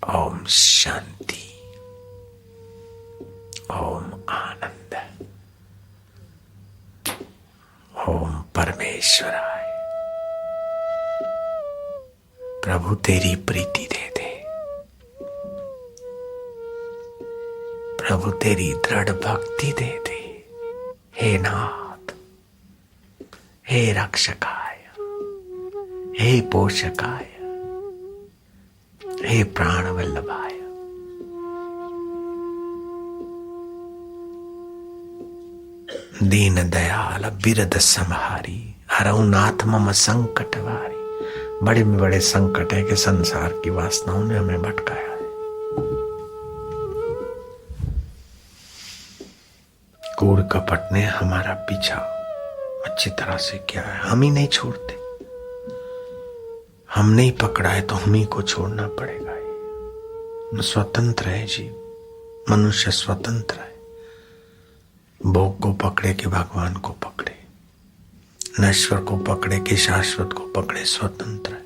ओम शांति, ओम आनंद, ओम परमेश्वराय। प्रभु तेरी प्रीति दे दे, प्रभु तेरी दृढ़ भक्ति दे दे। हे नाथ, हे रक्षकाय, हे पोषकाय, हे प्राण वल्लभाय। दीन दयाल बिरद संहारी, हरऊ नाथ मम संकट वारी। बड़े में बड़े संकट है कि संसार की वासनाओं ने हमें भटकाया है। कूड़ कपट ने हमारा पीछा अच्छी तरह से किया है। हम ही नहीं छोड़ते, हम नहीं पकड़ा है तो हम ही को छोड़ना पड़ेगा। स्वतंत्र है जीव, मनुष्य स्वतंत्र है। भोग को पकड़े कि भगवान को पकड़े, नश्वर को पकड़े कि शाश्वत को पकड़े, स्वतंत्र है।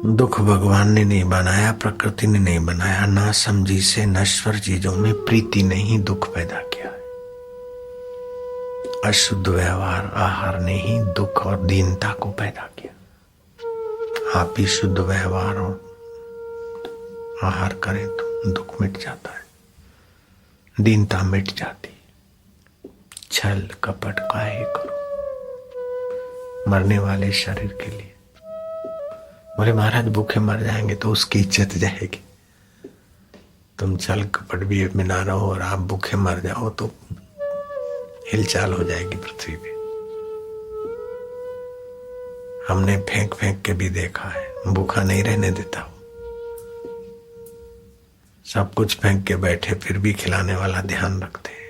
दुख भगवान ने नहीं बनाया, प्रकृति ने नहीं बनाया। ना समझी से नश्वर चीजों में प्रीति ने ही दुख पैदा किया है। अशुद्ध व्यवहार आहार ने ही दुख और दीनता को पैदा किया। आप ही शुद्ध व्यवहार और आहार करें तो दुख मिट जाता है, दीनता मिट जाती। छल कपट काहे करो मरने वाले शरीर के लिए। बोले महाराज भूखे मर जाएंगे तो उसकी इज्जत जाएगी। तुम छल कपट भी में ना रहो और आप भूखे मर जाओ तो हिलचाल हो जाएगी पृथ्वी पे। हमने फेंक फेंक के भी देखा है, भूखा नहीं रहने देता वो। सब कुछ फेंक के बैठे फिर भी खिलाने वाला ध्यान रखते हैं।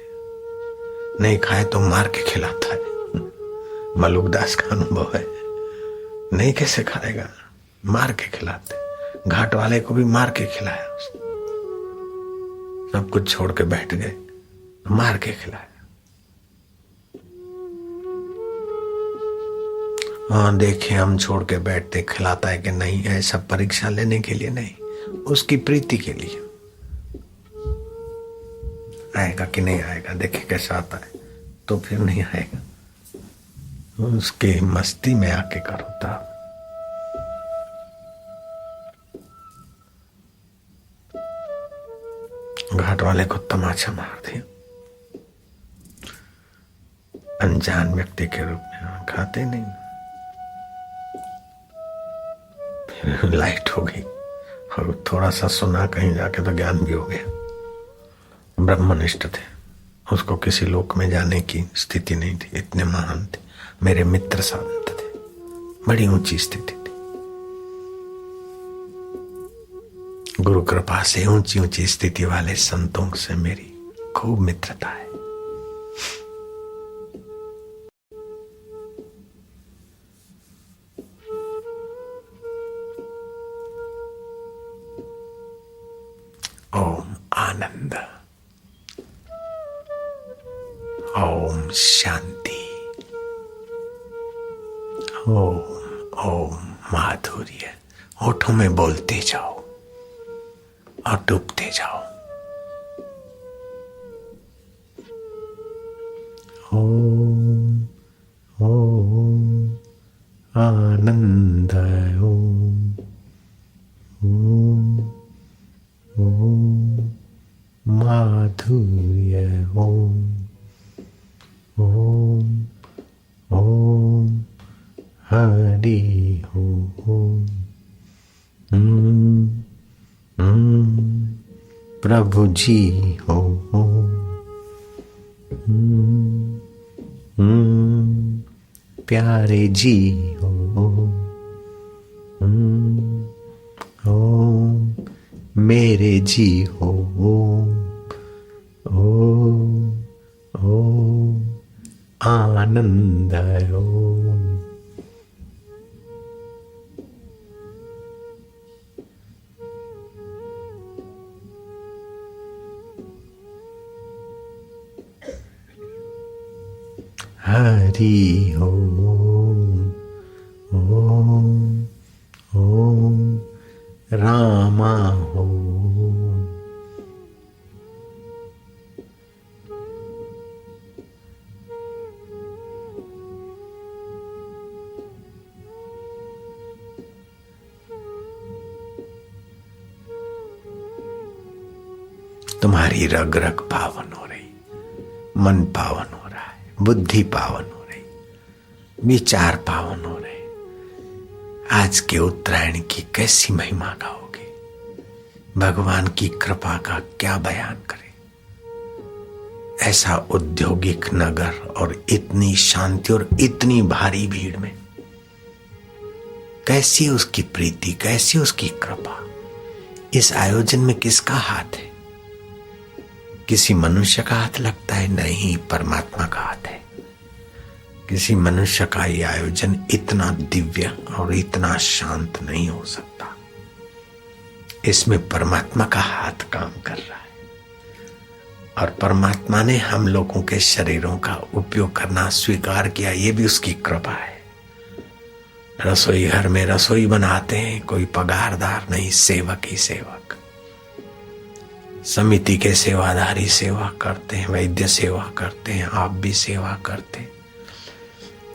नहीं खाए तो मार के खिलाता है। मलुकदास का अनुभव है। नहीं कैसे खाएगा, मार के खिलाते। घाट वाले को भी मार के खिलाया, सब कुछ छोड़ के बैठ गए, मार के खिलाया। हाँ देखे हम छोड़ के बैठते, खिलाता है कि नहीं, ऐसा परीक्षा लेने के लिए नहीं, उसकी प्रीति के लिए। आएगा कि नहीं आएगा, देखे कैसा आता है तो फिर नहीं आएगा। उसके मस्ती में आके करो तब। घाट वाले को तमाचा मार दिया, अनजान व्यक्ति के रूप में। खाते नहीं, फिर लाइट हो गई और थोड़ा सा सुना कहीं जाके तो ज्ञान भी हो गया। ब्रह्मनिष्ठ थे, उसको किसी लोक में जाने की स्थिति नहीं थी, इतने महान थे। मेरे मित्र संत थे, बड़ी ऊंची स्थिति थी। गुरु कृपा से ऊंची ऊंची स्थिति वाले संतों से मेरी खूब मित्रता है। ओम आनंद, ओम शांति, ओम ओम माधुर्य। होठों में बोलते जाओ और डूबते जाओ। ओम ओम आनंद, ओम ओम ओम माधुर्य, ओम ओम ओम हरि ओम। प्रभु जी हो, प्यारे जी हो, ओम मेरे जी हो, ओम ओम आनंद, ओम। हरि ओम ओम ओम रामा ओम। तुम्हारी रग रग पावन हो रही, मन पावन हो रहा है, बुद्धि पावन हो रही, विचार पावन हो रहे। आज के उत्तरायण की कैसी महिमा गाओगे, भगवान की कृपा का क्या बयान करें। ऐसा औद्योगिक नगर और इतनी शांति और इतनी भारी भीड़ में कैसी उसकी प्रीति, कैसी उसकी कृपा। इस आयोजन में किसका हाथ है? किसी मनुष्य का हाथ लगता है? नहीं, परमात्मा का हाथ है। किसी मनुष्य का ये आयोजन इतना दिव्य और इतना शांत नहीं हो सकता। इसमें परमात्मा का हाथ काम कर रहा है और परमात्मा ने हम लोगों के शरीरों का उपयोग करना स्वीकार किया, ये भी उसकी कृपा है। रसोई घर में रसोई बनाते हैं, कोई पगारदार नहीं, सेवक ही सेवक। समिति के सेवादारी सेवा करते हैं, वैद्य सेवा करते हैं, आप भी सेवा करते हैं।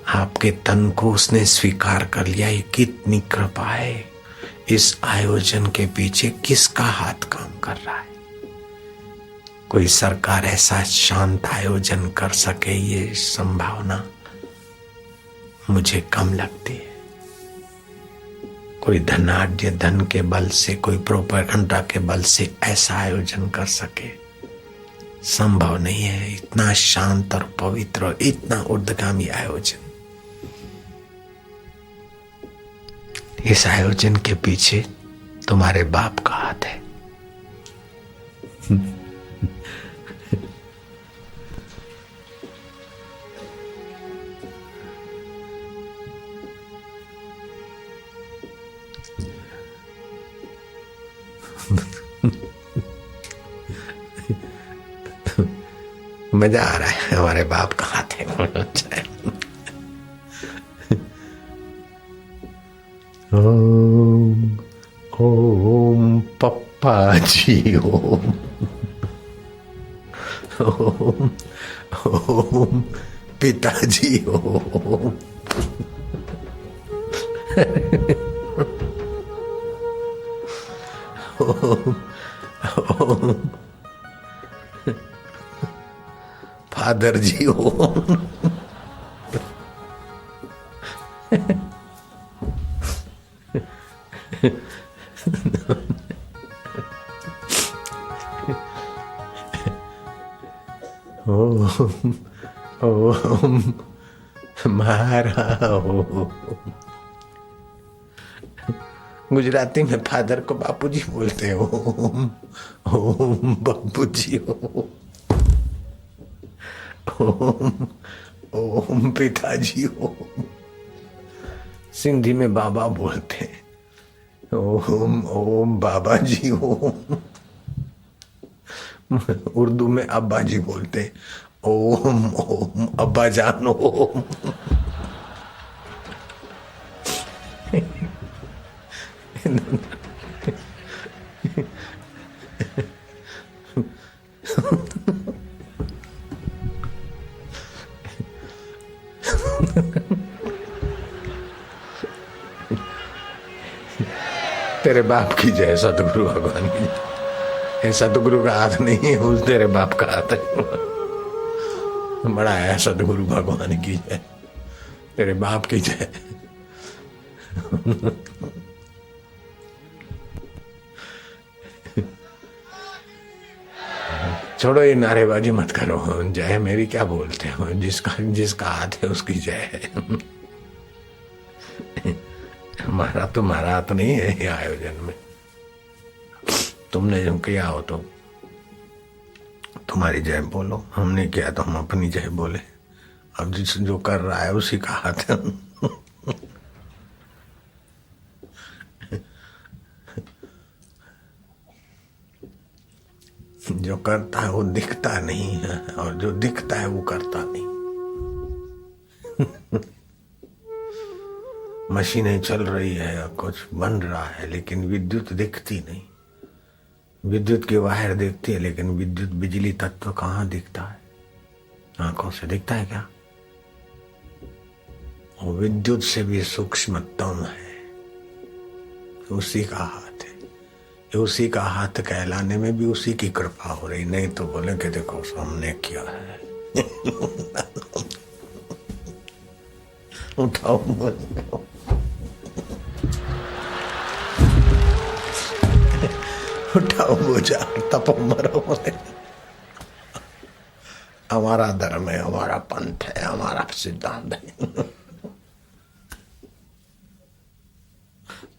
आपके तन को उसने स्वीकार कर लिया, ये कितनी कृपा है। इस आयोजन के पीछे किसका हाथ काम कर रहा है? कोई सरकार ऐसा शांत आयोजन कर सके, ये संभावना मुझे कम लगती है। कोई धनाढ्य धन के बल से, कोई प्रोपेगेंडा के बल से ऐसा आयोजन कर सके, संभव नहीं है। इतना शांत और पवित्र और इतना ऊर्ध्वगामी आयोजन। इस आयोजन के पीछे तुम्हारे बाप का हाथ है। मजा आ रहा है, हमारे बाप का हाथ है। ओम ओम पप्पा जी ओम ओम ओम पिताजी ओम ओम ओम फादर जी ओम ओम ओम मारा ओम। गुजराती में फादर को बापूजी बोलते हैं। ओम ओम बापूजी ओम ओम ओम पिताजी ओम। सिंधी में बाबा बोलते हैं। ओम ओम बाबा जी ओम। उर्दू में अब्बा जी बोलते हैं। ओम ओम अब्बा जान ओम। तेरे बाप की जय, सतगुरु भगवान की जय। सतगुरु का हाथ नहीं है, उस तेरे बाप का हाथ है। बड़ा है सतगुरु भगवान की जय, तेरे बाप की जय। छोड़ो ये नारेबाजी मत करो। जय मेरी क्या बोलते हो, जिसका हाथ है उसकी जय है। हमारा तुम्हारा हाथ नहीं है ये आयोजन में। तुमने जो किया हो तो तुम्हारी जय बोलो, हमने किया तो हम अपनी जय बोले। अब जिस जो कर रहा है उसी का हाथ है। जो करता है वो दिखता नहीं है, और जो दिखता है वो करता नहीं। मशीनें चल रही है, कुछ बन रहा है, लेकिन विद्युत दिखती नहीं। विद्युत की वायर दिखती है, लेकिन विद्युत बिजली तत्व कहाँ दिखता है? आंखों से दिखता है क्या? वो विद्युत से भी सूक्ष्मतम है, उसी का हाथ है। उसी का हाथ कहलाने में भी उसी की कृपा हो रही, नहीं तो बोले कि देखो हमने किया है। उठाओ उठाओ बोझा, तपो मरो। हमारा धर्म है, हमारा पंथ है, हमारा सिद्धांत है।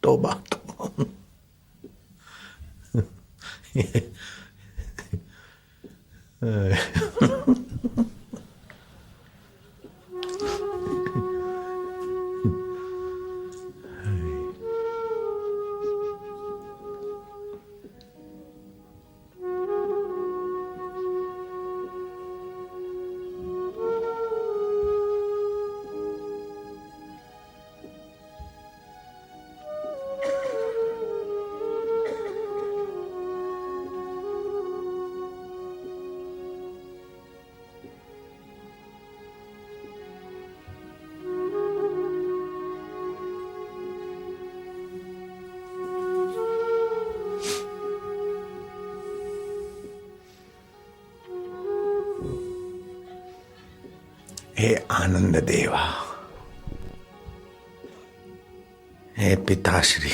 तोबा तोबा। हे आनंद देवा, हे पिताश्री,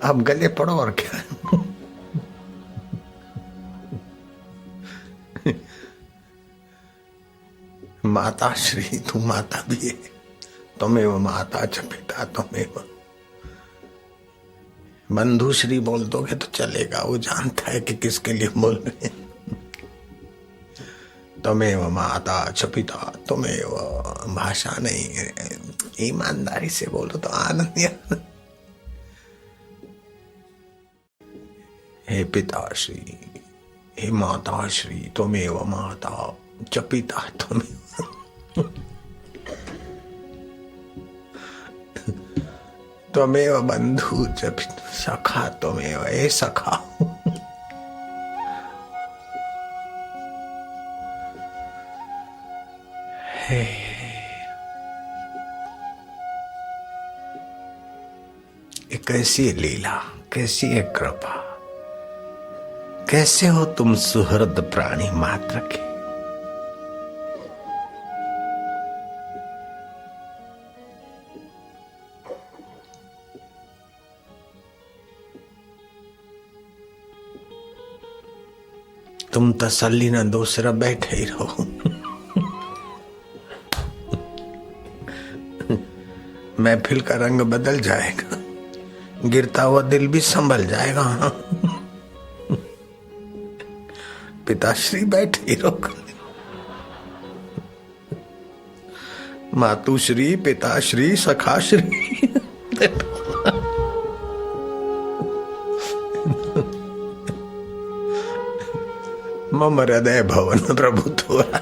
अब गले पड़ो और क्या। माता श्री, तू माता भी है, तुम्हें माता च पिता तुम्हें। बंधु श्री बोल दोगे तो चलेगा, वो जानता है कि किसके लिए बोल रहे हैं। तुम्हें माता च पिता तुम्हें, भाषा नहीं, ईमानदारी से बोलो तो आनंद। हे पिताश्री, हे माताश्री, त्वमेव माता च पिता त्वमेव, त्वमेव बंधु च सखा त्वमेव, हे सखा। कैसी है लीला, कैसी है कृपा, कैसे हो तुम सुहृद प्राणी मात्र के। तुम तसल्ली न दो, सिर्फ बैठे ही रहो। महफिल का रंग बदल जाएगा, गिरता हुआ दिल भी संभल जाएगा। पिताश्री बैठे ही रहो। मातुश्री, पिताश्री, सखाश्री, मम हृदय भवन प्रभु तोरा।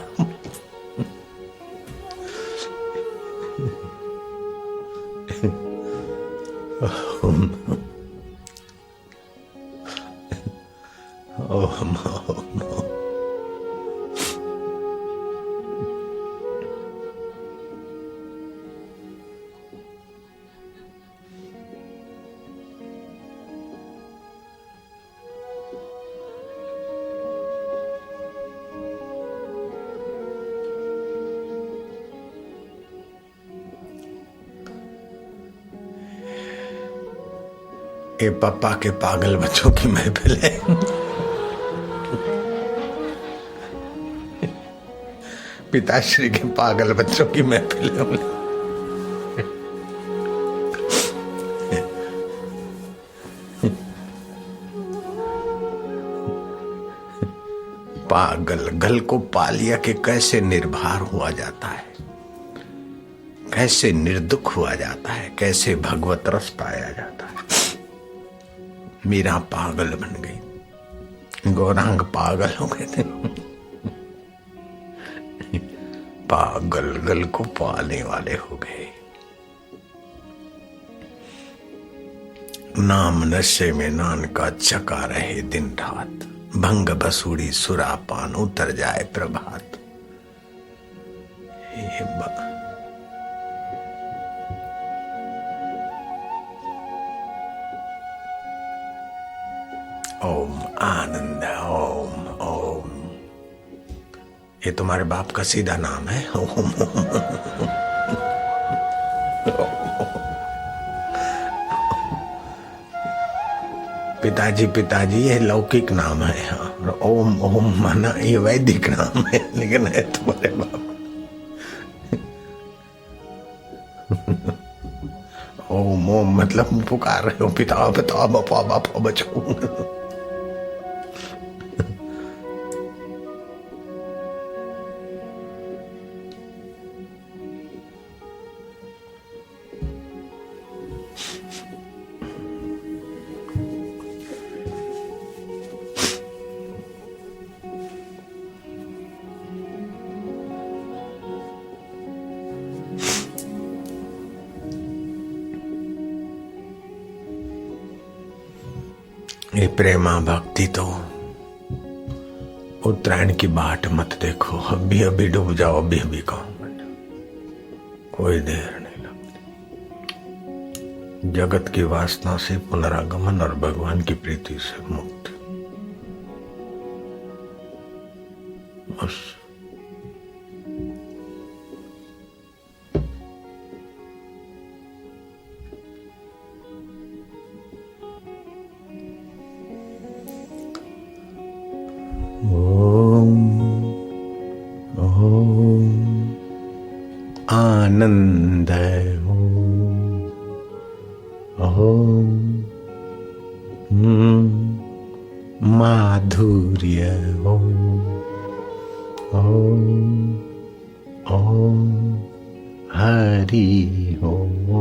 ओम ओम। ये पापा के पागल बच्चों की महफिल है। पिताश्री के पागल बच्चों की महफिल है। पागल गल को पा लिया कि कैसे निर्भर हुआ जाता है, कैसे निर्दुख हुआ जाता है, कैसे भगवत रस पाया जाता है। मीरा पागल बन गई, गौरांग पागल हो गए थे। पागल गल को पाने वाले हो गए। नाम नशे में नान का चका रहे दिन रात, भंग बसूड़ी सुरापान उतर जाए प्रभात। ओम आनंद, ओम ओम। ये तुम्हारे बाप का सीधा नाम है, ओम। पिताजी पिताजी ये लौकिक नाम है, हाँ। ओम ओम माना ये वैदिक नाम है, लेकिन है तुम्हारे बाप। ओम ओम मतलब पुकार रहे हो, पिता पिता बापा बापा बचाओ। ये प्रेमा भक्ति तो उत्तरायण की बाट मत देखो, अभी अभी डूब जाओ, अभी अभी कहो, कोई देर नहीं लगती। जगत की वासना से पुनरागमन और भगवान की प्रीति से मुक्ति, बस। आनंद ओम, माधुर्य ओम, ओम हरि ओम,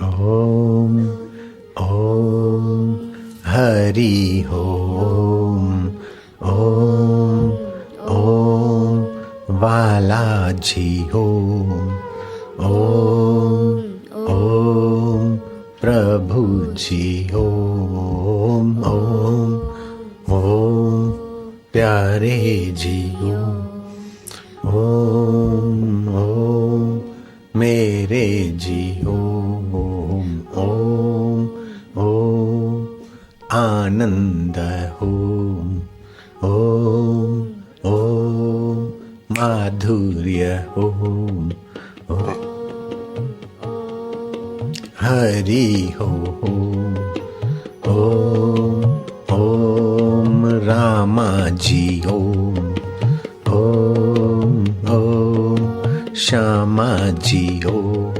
ओम ओम हरि ओम, ओम ओम बालाजी ओम, ओम ओम प्रभु जी ओम, ओम ओम प्यारे जी ओम, ओम मेरे जी ओम, ओम ओम आनंद ओम, ओम ओम माधुर्य ओम, हरि ओम, ओम ओम रामा जी ओम, ओम ओम श्यामा जी ओम,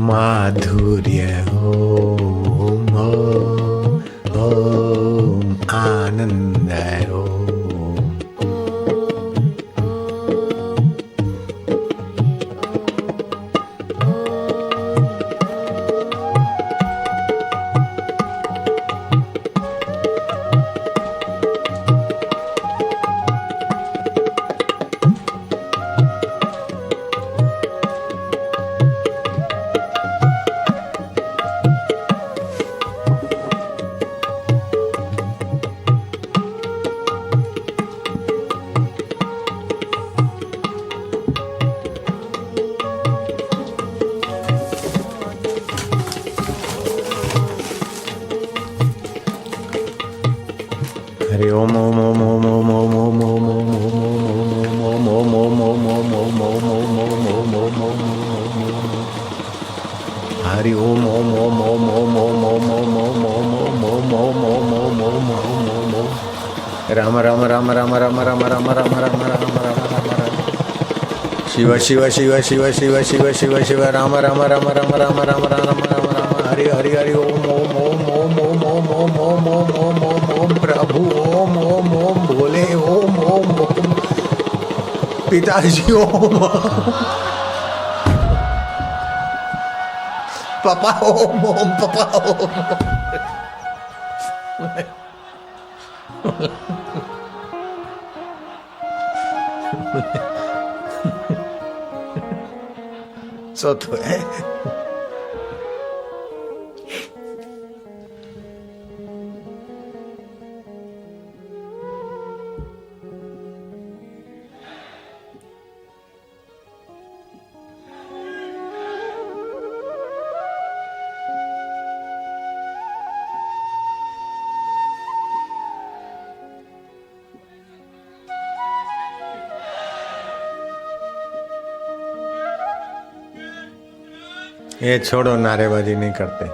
माधुर्य ओम, ओम आनंद ओम, ओम ओम ओम ओम ओम ओम ओम ओम ओम ओम ओम ओम ओम ओम ओम ओम ओम ओम ओम हरि ओम ओम ओम ओम ओम ओम ओम ओम ओम ओम ओम ओम ओम ओम ओम ओम ओम राम राम राम राम राम राम राम राम राम राम राम राम शिव शिव शिव शिव शिव शिव शिव शिव राम राम राम राम राम राम राम राम राम हरि हरि हरि ओम ओम ओम ओम ओम ओम ओम ओम ओम ओम ओम ओम प्रभु ओम ओम ओम भोले ओम ओम ओम पिताजी ओम पापा ओम ओम पापा ओम सो तो है। ये छोड़ो, नारेबाजी नहीं करते।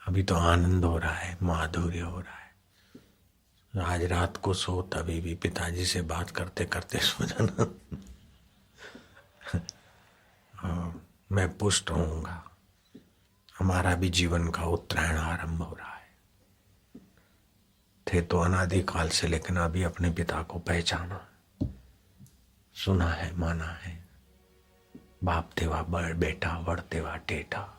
अभी तो आनंद हो रहा है, माधुर्य हो रहा है। आज रात को सो, तभी भी पिताजी से बात करते करते सो जाना। मैं पुष्ट होऊंगा। हमारा भी जीवन का उत्तरायण आरंभ हो रहा है। थे तो अनादिकाल से, लेकिन अभी अपने पिता को पहचाना, सुना है, माना है। बाप तेवा बड़ बेटा, वड़ तेवा टेढ़ा।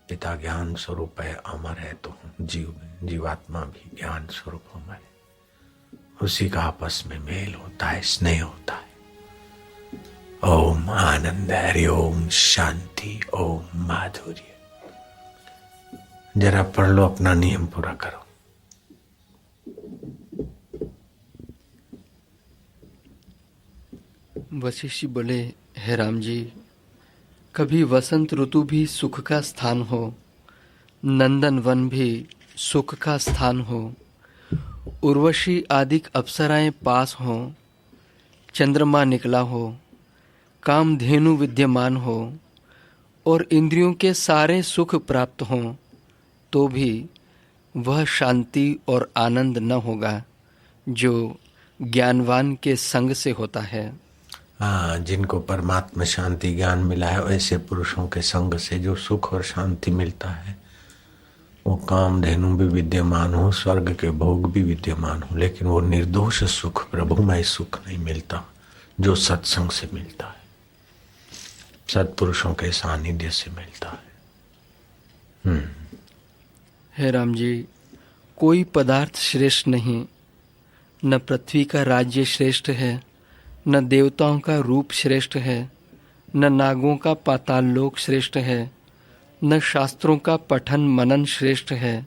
पिता ज्ञान स्वरूप है, अमर है, तो जीवात्मा भी ज्ञान स्वरूप अमर है। उसी का आपस में मेल होता है, स्नेह होता है। ओम आनंद, हरि ओम शांति, ओम माधुर्य। जरा पढ़ लो, अपना नियम पूरा करो। वशिष्ठ जी बोले, हे राम जी, कभी वसंत ऋतु भी सुख का स्थान हो, नंदन वन भी सुख का स्थान हो, उर्वशी आदिक अप्सराएं पास हों, चंद्रमा निकला हो, कामधेनु विद्यमान हो और इंद्रियों के सारे सुख प्राप्त हों, तो भी वह शांति और आनंद न होगा जो ज्ञानवान के संग से होता है। हाँ, जिनको परमात्मा शांति ज्ञान मिला है ऐसे पुरुषों के संग से जो सुख और शांति मिलता है, वो कामधेनु भी विद्यमान हो, स्वर्ग के भोग भी विद्यमान हो, लेकिन वो निर्दोष सुख, प्रभुमय सुख नहीं मिलता जो सत्संग से मिलता है, सत्पुरुषों के सानिध्य से मिलता है। हे राम जी, कोई पदार्थ श्रेष्ठ नहीं, न पृथ्वी का राज्य श्रेष्ठ है, न देवताओं का रूप श्रेष्ठ है, न नागों का पाताल लोक श्रेष्ठ है, न शास्त्रों का पठन मनन श्रेष्ठ है,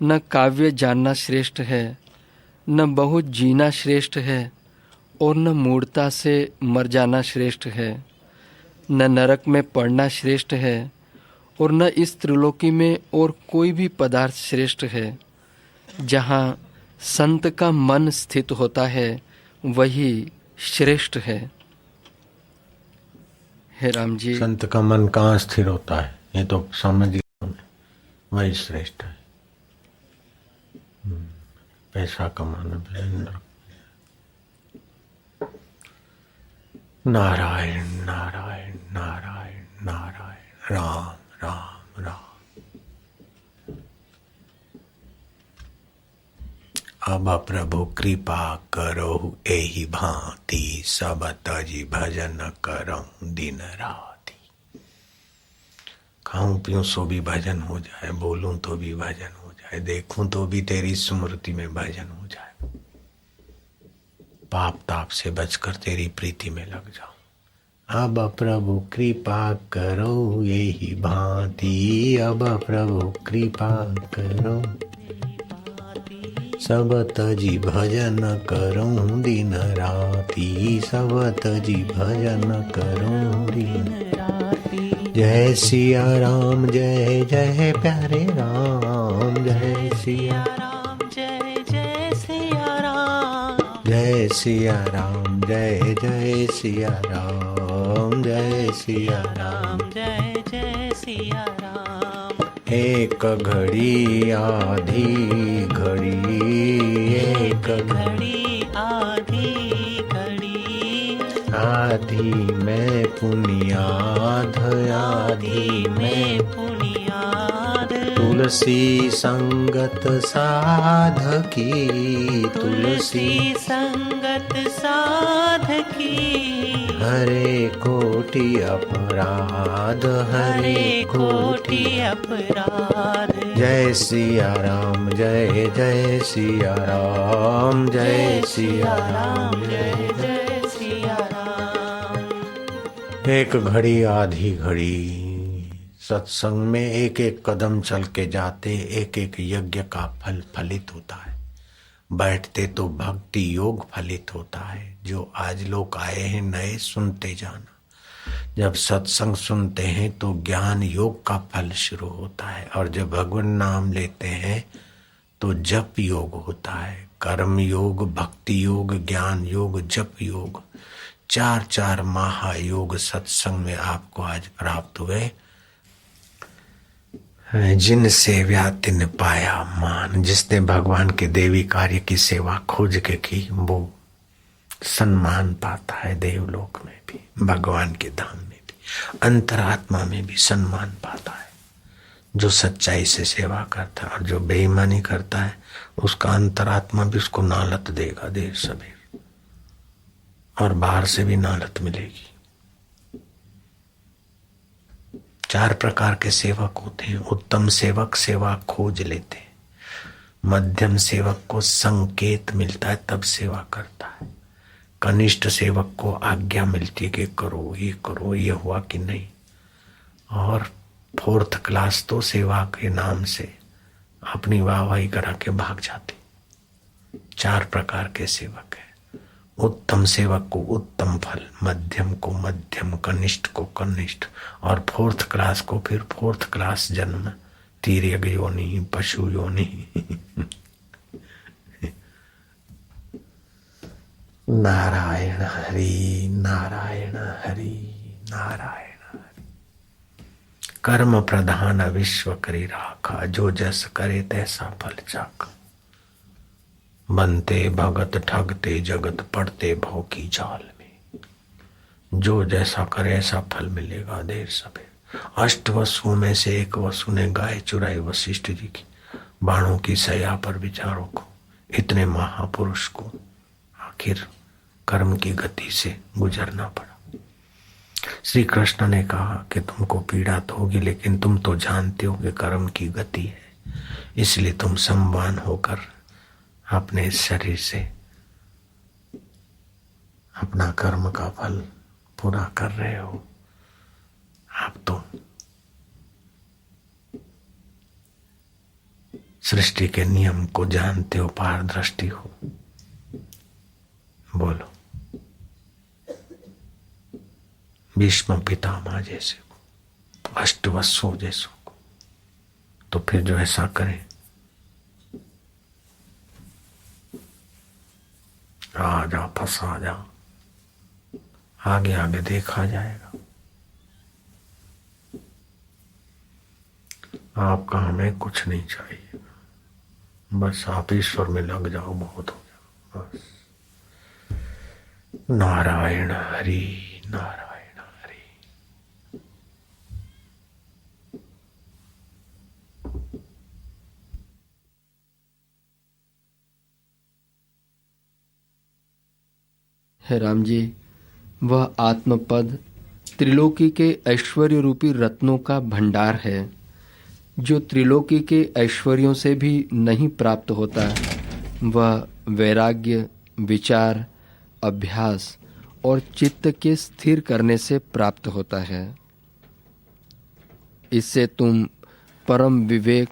न काव्य जानना श्रेष्ठ है, न बहुत जीना श्रेष्ठ है, और न मूढ़ता से मर जाना श्रेष्ठ है, न नरक में पड़ना श्रेष्ठ है, और न इस त्रिलोकी में और कोई भी पदार्थ श्रेष्ठ है। जहाँ संत का मन स्थित होता है वही श्रेष्ठ है। हे राम जी, संत का मन कहाँ स्थिर होता है ये तो समझ गया, वही श्रेष्ठ है। पैसा कमाना, नारायण नारायण नारायण नारायण, राम राम राम। अब प्रभु कृपा करो एहि भांति, सब तजी भजन करऊं दिन राति। खाऊं पीऊं सो भी भजन हो जाए, बोलूं तो भी भजन हो जाए, देखूं तो भी तेरी स्मृति में भजन हो जाए, पाप ताप से बचकर तेरी प्रीति में लग जाऊं। अब प्रभु कृपा करो यही भांति, अब प्रभु कृपा करो, सब तजी भजन करूं दिन राति, सब तजी भजन करूं दिन राति। जय सिया राम जय जय प्यारे राम, जय सिया राम जय जय सिया राम, जय सिया राम जय जय सिया राम, जय सिया राम जय जय सिया राम। एक घड़ी आधी घड़ी, एक घड़ी आधी घड़ी, आधी में पुनियाद, आधी में पुनियाद। तुलसी संगत साधकी, तुलसी संगत साधकी, हरे कोटि अपराध, हरे कोटि अपराध। जय सिया राम जय जय सिया राम, जय सिया राम जय जय सिया राम। एक घड़ी आधी घड़ी सत्संग में एक एक कदम चल के जाते एक एक यज्ञ का फल फलित होता है। बैठते तो भक्ति योग फलित होता है। जो आज लोग आए हैं नए, सुनते जाना। जब सत्संग सुनते हैं तो ज्ञान योग का फल शुरू होता है, और जब भगवान नाम लेते हैं तो जप योग होता है। कर्म योग, भक्ति योग, ज्ञान योग, जप योग, चार चार महायोग सत्संग में आपको आज प्राप्त हुए। जिन सेव्या तिन पाया मान, जिसने भगवान के देवी कार्य की सेवा खोज के की वो सम्मान पाता है। देवलोक में भी, भगवान के धाम में भी, अंतरात्मा में भी सम्मान पाता है। जो सच्चाई से सेवा करता है और जो बेईमानी करता है उसका अंतरात्मा भी उसको नालत देगा देर सवेर, और बाहर से भी नालत मिलेगी। चार प्रकार के सेवक होते हैं। उत्तम सेवक सेवा खोज लेते हैं, मध्यम सेवक को संकेत मिलता है तब सेवा करता है, कनिष्ठ सेवक को आज्ञा मिलती है कि करो, ये हुआ कि नहीं, और फोर्थ क्लास तो सेवा के नाम से अपनी वाहवाही करा के भाग जाते। चार प्रकार के सेवक है। उत्तम सेवक को उत्तम फल, मध्यम को मध्यम, कनिष्ठ को कनिष्ठ, और फोर्थ क्लास को फिर फोर्थ क्लास जन्म, तिर्यक योनि, पशु योनि। नारायण हरि नारायण हरि नारायण हरि। कर्म प्रधान विश्व करी राखा, जो जस करे तैसा फल चाखा। बनते भगत ठगते जगत पड़ते भौ की जाल में। जो जैसा करे ऐसा फल मिलेगा देर सवेर। अष्ट वसुओं में से एक वसु ने गाय चुराई वशिष्ठ जी की। बाणों की सया पर विचारों को, इतने महापुरुष को आखिर कर्म की गति से गुजरना पड़ा। श्री कृष्ण ने कहा कि तुमको पीड़ा तो होगी, लेकिन तुम तो जानते हो कि कर्म की गति है, इसलिए तुम सम्मान होकर अपने इस शरीर से अपना कर्म का फल पूरा कर रहे हो। आप तो सृष्टि के नियम को जानते हो, पारदृष्टि हो। बोलो, भीष्म पितामह जैसे को, अष्टवसु जैसों को, तो फिर जो ऐसा करें, आ जा फंसा जा, आगे आगे देखा जाएगा। आपका हमें कुछ नहीं चाहिए, बस आप ईश्वर में लग जाओ, बहुत हो जाओ बस। नारायण हरि नारायण हरि। हे राम जी, वह आत्मपद त्रिलोकी के ऐश्वर्य रूपी रत्नों का भंडार है, जो त्रिलोकी के ऐश्वर्यों से भी नहीं प्राप्त होता। वह वैराग्य, विचार, अभ्यास और चित्त के स्थिर करने से प्राप्त होता है। इससे तुम परम विवेक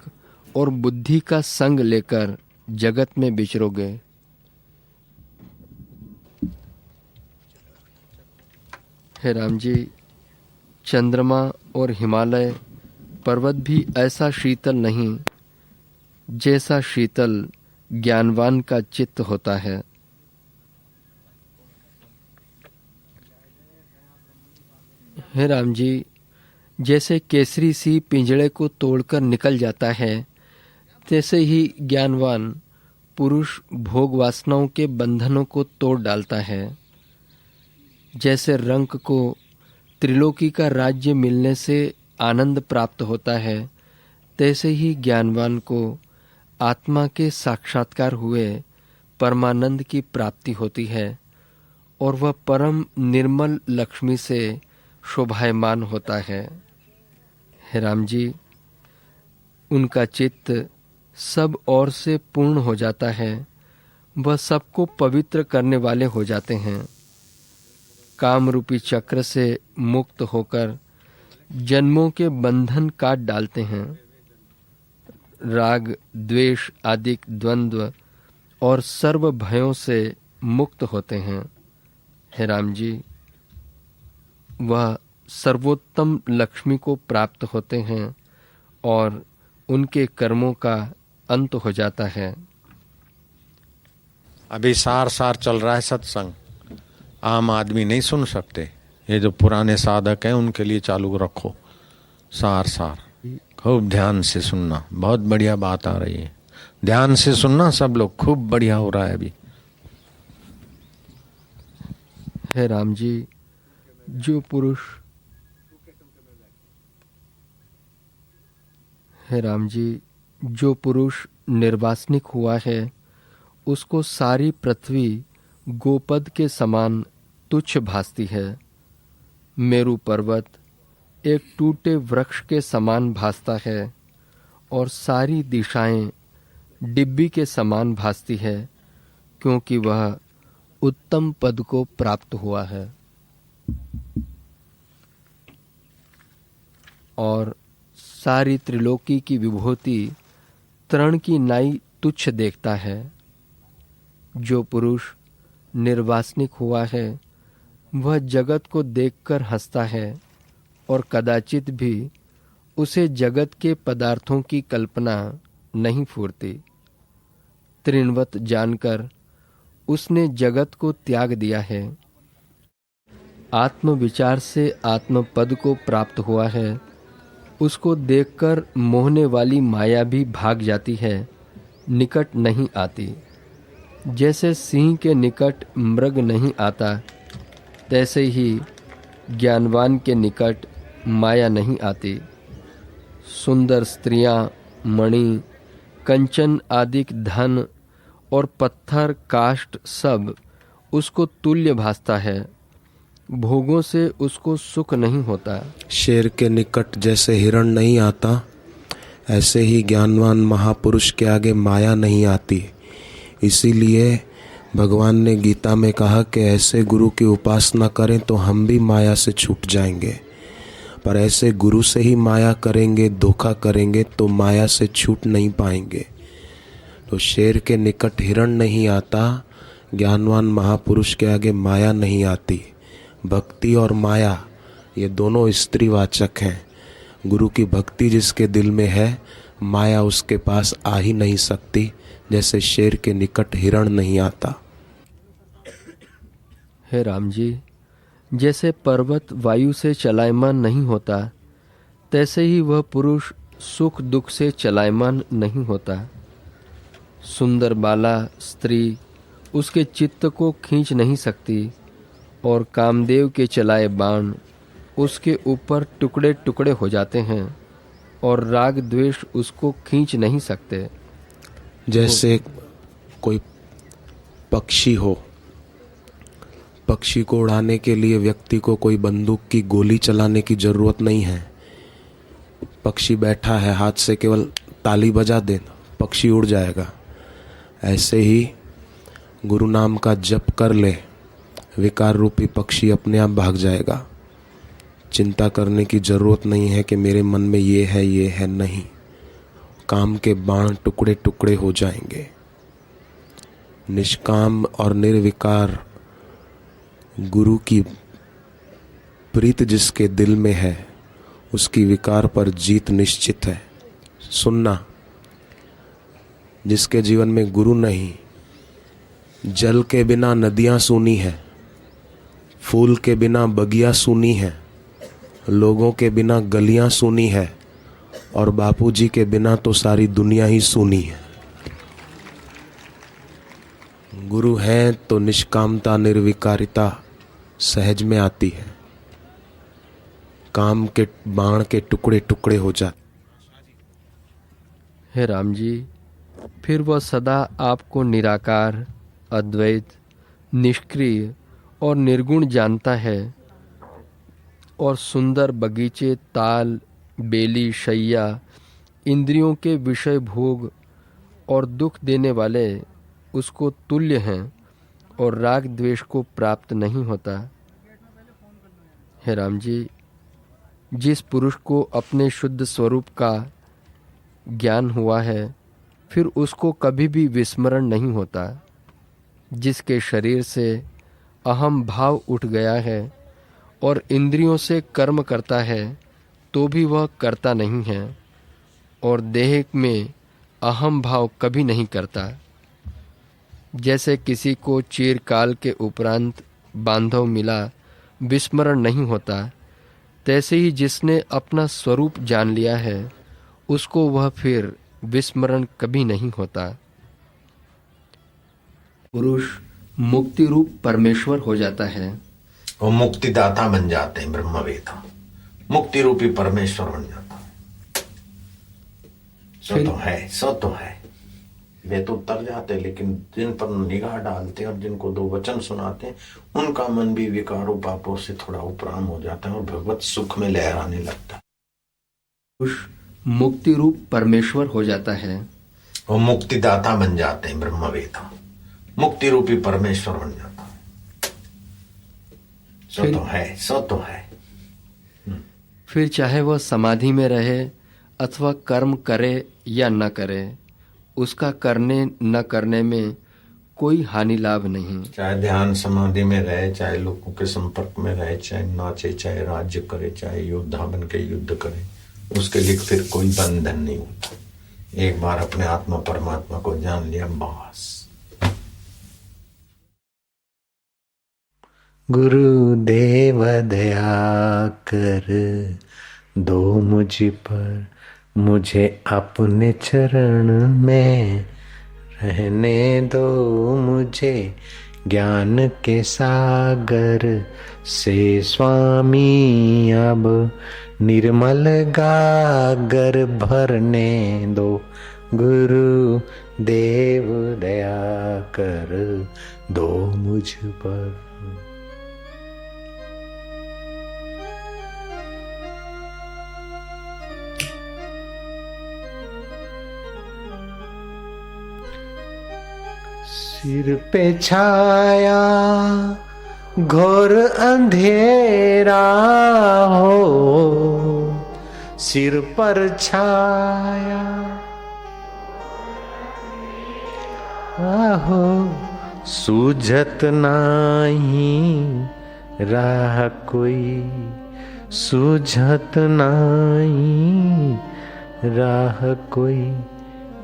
और बुद्धि का संग लेकर जगत में विचरोगे। हे राम जी, चंद्रमा और हिमालय पर्वत भी ऐसा शीतल नहीं जैसा शीतल ज्ञानवान का चित्त होता है। हे राम जी, जैसे केसरी सी पिंजड़े को तोड़कर निकल जाता है, तैसे ही ज्ञानवान पुरुष भोग वासनाओं के बंधनों को तोड़ डालता है। जैसे रंक को त्रिलोकी का राज्य मिलने से आनंद प्राप्त होता है, तैसे ही ज्ञानवान को आत्मा के साक्षात्कार हुए परमानंद की प्राप्ति होती है और वह परम निर्मल लक्ष्मी से शोभायमान होता है। हे राम जी, उनका चित्त सब ओर से पूर्ण हो जाता है, वह सबको पवित्र करने वाले हो जाते हैं। काम रूपी चक्र से मुक्त होकर जन्मों के बंधन काट डालते हैं। राग, द्वेष आदि द्वंद्व और सर्व भयों से मुक्त होते हैं। हे राम जी, वह सर्वोत्तम लक्ष्मी को प्राप्त होते हैं और उनके कर्मों का अंत हो जाता है। अभी सार सार चल रहा है सत्संग, आम आदमी नहीं सुन सकते। ये जो पुराने साधक हैं उनके लिए चालू रखो सार सार, खूब ध्यान से सुनना। बहुत बढ़िया बात आ रही है, ध्यान से सुनना सब लोग, खूब बढ़िया हो रहा है अभी। हे राम जी, जो पुरुष निर्वासनिक हुआ है, उसको सारी पृथ्वी गोपद के समान तुच्छ भासती है। मेरू पर्वत एक टूटे वृक्ष के समान भासता है और सारी दिशाएं डिब्बी के समान भासती है, क्योंकि वह उत्तम पद को प्राप्त हुआ है। और सारी त्रिलोकी की विभूति तृण की नाई तुच्छ देखता है। जो पुरुष निर्वासनिक हुआ है, वह जगत को देखकर हंसता है और कदाचित भी उसे जगत के पदार्थों की कल्पना नहीं फूरती। तृणवत जानकर उसने जगत को त्याग दिया है। आत्मविचार से आत्मपद को प्राप्त हुआ है, उसको देखकर मोहने वाली माया भी भाग जाती है, निकट नहीं आती। जैसे सिंह के निकट मृग नहीं आता, तैसे ही ज्ञानवान के निकट माया नहीं आती। सुंदर स्त्रियां, मणि, कंचन आदि धन और पत्थर काष्ठ सब उसको तुल्य भासता है। भोगों से उसको सुख नहीं होता। शेर के निकट जैसे हिरण नहीं आता, ऐसे ही ज्ञानवान महापुरुष के आगे माया नहीं आती। इसीलिए भगवान ने गीता में कहा कि ऐसे गुरु की उपासना करें तो हम भी माया से छूट जाएंगे, पर ऐसे गुरु से ही माया करेंगे, धोखा करेंगे तो माया से छूट नहीं पाएंगे। तो शेर के निकट हिरण नहीं आता, ज्ञानवान महापुरुष के आगे माया नहीं आती। भक्ति और माया ये दोनों स्त्रीवाचक हैं। गुरु की भक्ति जिसके दिल में है, माया उसके पास आ ही नहीं सकती, जैसे शेर के निकट हिरण नहीं आता। हे राम जी, जैसे पर्वत वायु से चलायमान नहीं होता, तैसे ही वह पुरुष सुख दुख से चलायमान नहीं होता। सुंदर बाला स्त्री उसके चित्त को खींच नहीं सकती, और कामदेव के चलाए बाण उसके ऊपर टुकड़े टुकड़े हो जाते हैं, और राग द्वेष उसको खींच नहीं सकते। जैसे कोई पक्षी हो, पक्षी को उड़ाने के लिए व्यक्ति को कोई बंदूक की गोली चलाने की जरूरत नहीं है। पक्षी बैठा है, हाथ से केवल ताली बजा देना, पक्षी उड़ जाएगा। ऐसे ही गुरु नाम का जप कर ले, विकार रूपी पक्षी अपने आप भाग जाएगा। चिंता करने की जरूरत नहीं है कि मेरे मन में ये है नहीं। काम के बाण टुकड़े टुकड़े हो जाएंगे। निष्काम और निर्विकार गुरु की प्रीत जिसके दिल में है, उसकी विकार पर जीत निश्चित है। सुनना, जिसके जीवन में गुरु नहीं, जल के बिना नदियां सूनी है, फूल के बिना बगिया सूनी है, लोगों के बिना गलियां सूनी है, और बापूजी के बिना तो सारी दुनिया ही सूनी है। गुरु है तो निष्कामता निर्विकारिता सहज में आती है। काम के बाण के टुकड़े टुकड़े हो जाते। हे राम जी, फिर वह सदा आपको निराकार, अद्वैत, निष्क्रिय और निर्गुण जानता है, और सुंदर बगीचे, ताल, बेली, शैया, इंद्रियों के विषय भोग और दुख देने वाले उसको तुल्य हैं, और राग द्वेष को प्राप्त नहीं होता। हे राम जी, जिस पुरुष को अपने शुद्ध स्वरूप का ज्ञान हुआ है, फिर उसको कभी भी विस्मरण नहीं होता। जिसके शरीर से अहम भाव उठ गया है और इंद्रियों से कर्म करता है, तो भी वह करता नहीं है, और देह में अहम भाव कभी नहीं करता। जैसे किसी को चिरकाल के उपरांत बांधव मिला विस्मरण नहीं होता, तैसे ही जिसने अपना स्वरूप जान लिया है, उसको वह फिर विस्मरण कभी नहीं होता। पुरुष मुक्ति रूप परमेश्वर हो जाता है। वो मुक्तिदाता बन जाते हैं, ब्रह्मवेता मुक्ति रूपी परमेश्वर बन जाता है। सो तो है वे तो उतर जाते हैं, लेकिन जिन पर निगाह डालते हैं और जिनको दो वचन सुनाते हैं, उनका मन भी विकारों पापों से थोड़ा उपराम हो जाता है और भगवत सुख में लहराने लगता है। पुरुष मुक्ति रूप परमेश्वर हो जाता है। वो मुक्तिदाता बन जाते हैं, ब्रह्मवेता मुक्ति रूपी परमेश्वर बन जाता है। सो तो है। फिर चाहे वह समाधि में रहे अथवा कर्म करे या न करे, उसका करने न करने में कोई हानि लाभ नहीं। चाहे ध्यान समाधि में रहे, चाहे लोगों के संपर्क में रहे, चाहे नाचे, चाहे राज्य करे, चाहे योद्धा बन के युद्ध करे, उसके लिए फिर कोई बंधन नहीं होता। एक बार अपने आत्मा परमात्मा को जान लिया, बस। गुरुदेव दया कर दो मुझ पर, मुझे अपने चरण में रहने दो, मुझे ज्ञान के सागर से स्वामी अब निर्मल गागर भरने दो। गुरु देव दया कर दो मुझ पर। सिर पे छाया घोर अंधेरा हो, सिर पर छाया आहो, सूझत नाही राह कोई, सूझत नाही राह कोई।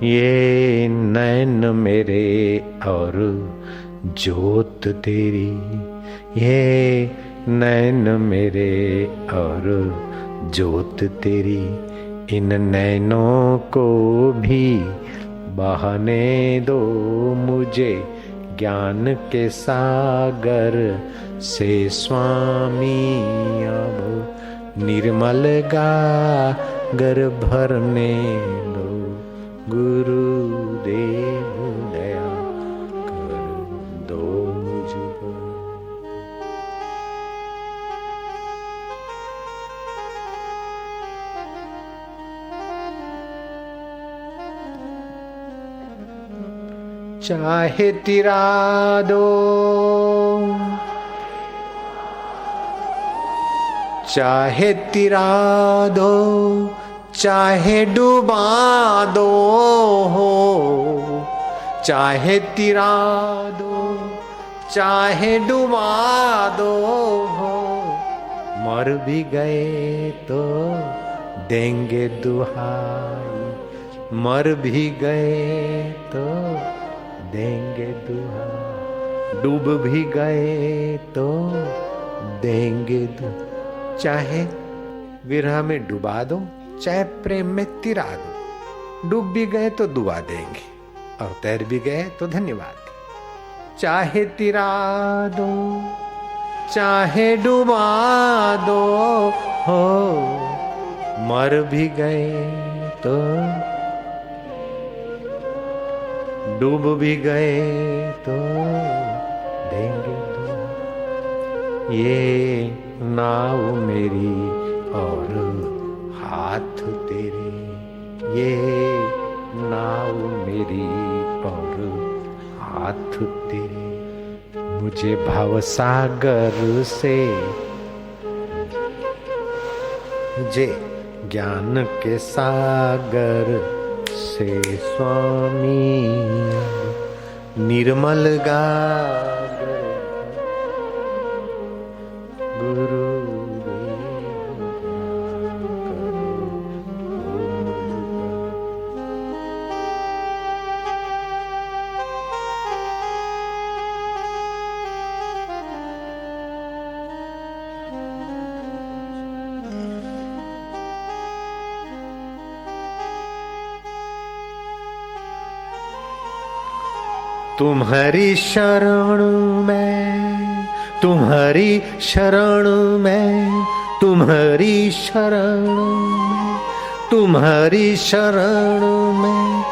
ये नैन मेरे और जोत तेरी, ये नैन मेरे और जोत तेरी। इन नैनों को भी बहाने दो मुझे, ज्ञान के सागर से स्वामी अब निर्मल गागर भरने दो। गुरुदेव दया कर दो मुझ पर। चाहे तिरा दो, चाहे तिरा दो, चाहे डुबा दो हो, चाहे तिरा दो, चाहे डुबा दो हो। मर भी गए तो देंगे दुहाई, मर भी गए तो देंगे दुहाई। डूब भी गए तो देंगे दुहाई। चाहे विरह में डुबा दो, चाहे प्रेम में तिरा दो। डूब भी गए तो दुआ देंगे और तैर भी गए तो धन्यवाद। चाहे तिरा दो, चाहे डुबा दो हो, मर भी गए तो, डूब भी गए तो देंगे दुआ। ये नाव मेरी और हाथ तेरे, ये नाव मेरी और हाथ तेरे। मुझे भवसागर से, मुझे ज्ञान के सागर से स्वामी निर्मल गागर गुरु। तुम्हारी शरण में, तुम्हारी शरण में, तुम्हारी शरण में, तुम्हारी शरण में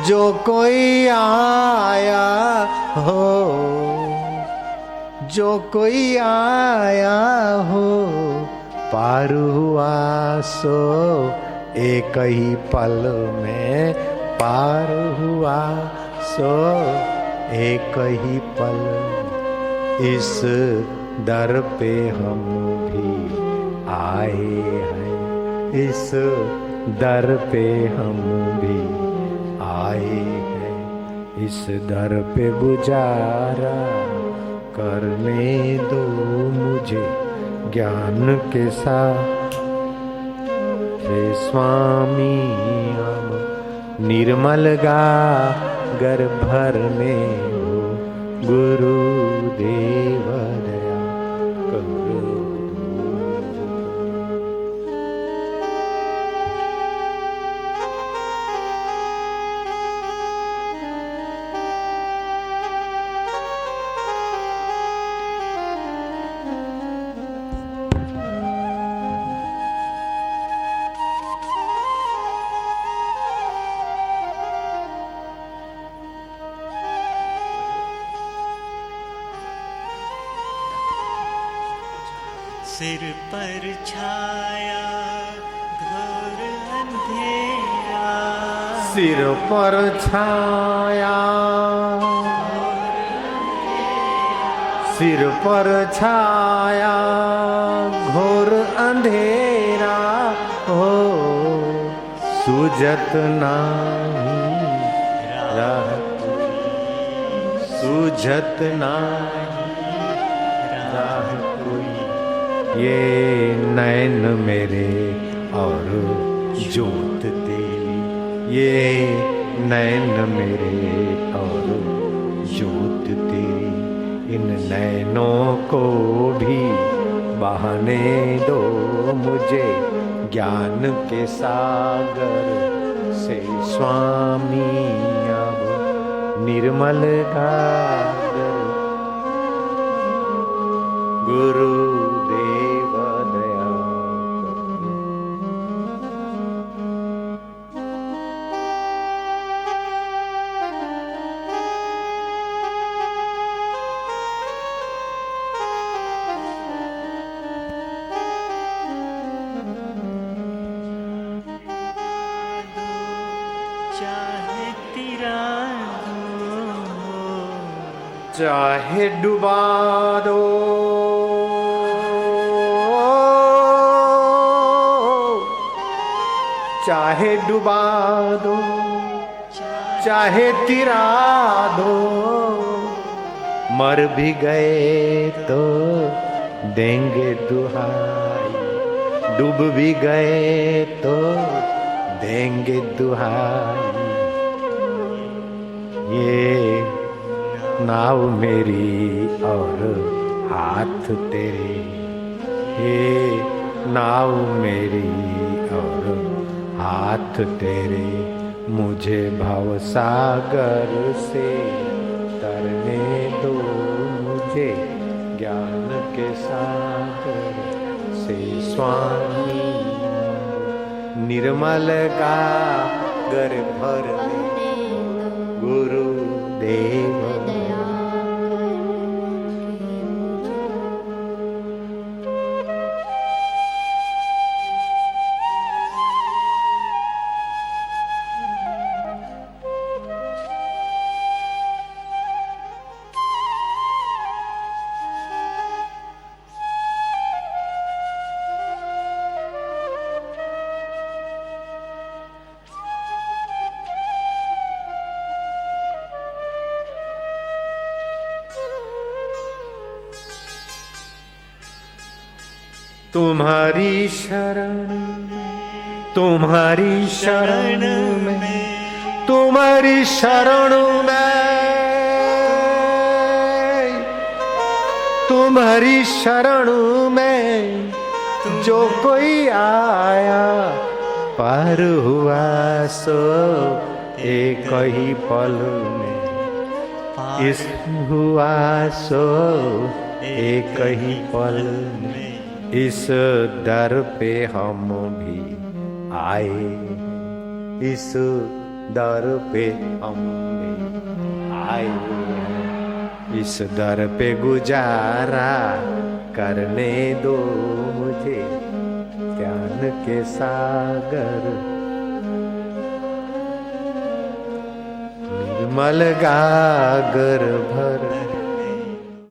जो कोई आया हो, जो कोई आया हो, पार हुआ सो एक ही पल में, पार हुआ सो एक ही पल। इस दर पे हम भी आए हैं, इस दर पे हम भी आए हैं। इस दर पे गुजारा करने दो मुझे, ज्ञान के साथ हे स्वामी अब निर्मल गागर भरने हो। गुरुदेव दया करो। सिर पर छाया घोर अंधेरा, सिर पर छाया, सिर पर छाया घोर अंधेरा हो, सूझत नाही राह, सूझत नाही राह कोई। ये नैन मेरे और जोत तेरी, ये नैन मेरे और जोत तेरी, इन नैनों को भी बहाने दो मुझे, ज्ञान के सागर से स्वामी अब निर्मल गागर। गुरुदेव दया करो। चाहे तिरा दो, चाहे डुबा दो, चाहे डुबा दो, चाहे तिरा दो, मर भी गए तो देंगे दुहाई, डूब भी गए तो देंगे दुहाई। ये नाव मेरी और हाथ तेरे, ये नाव मेरी और हाथ तेरे, मुझे भव सागर से तरने दो मुझे, ज्ञान के सागर से स्वामी निर्मल गागर भरने गुरुदेव। तुम्हारी शरण में, तुम्हारी शरण में, तुम्हारी शरण में, तुम्हारी शरण में जो कोई आया पार हुआ सो एक ही पल में, इस हुआ सो एक ही पल में, इस दर पे हम भी आए, इस दर पे हम भी आए हैं, इस दर पे गुजारा करने दो मुझे, ज्ञान के सागर निर्मल गागर भर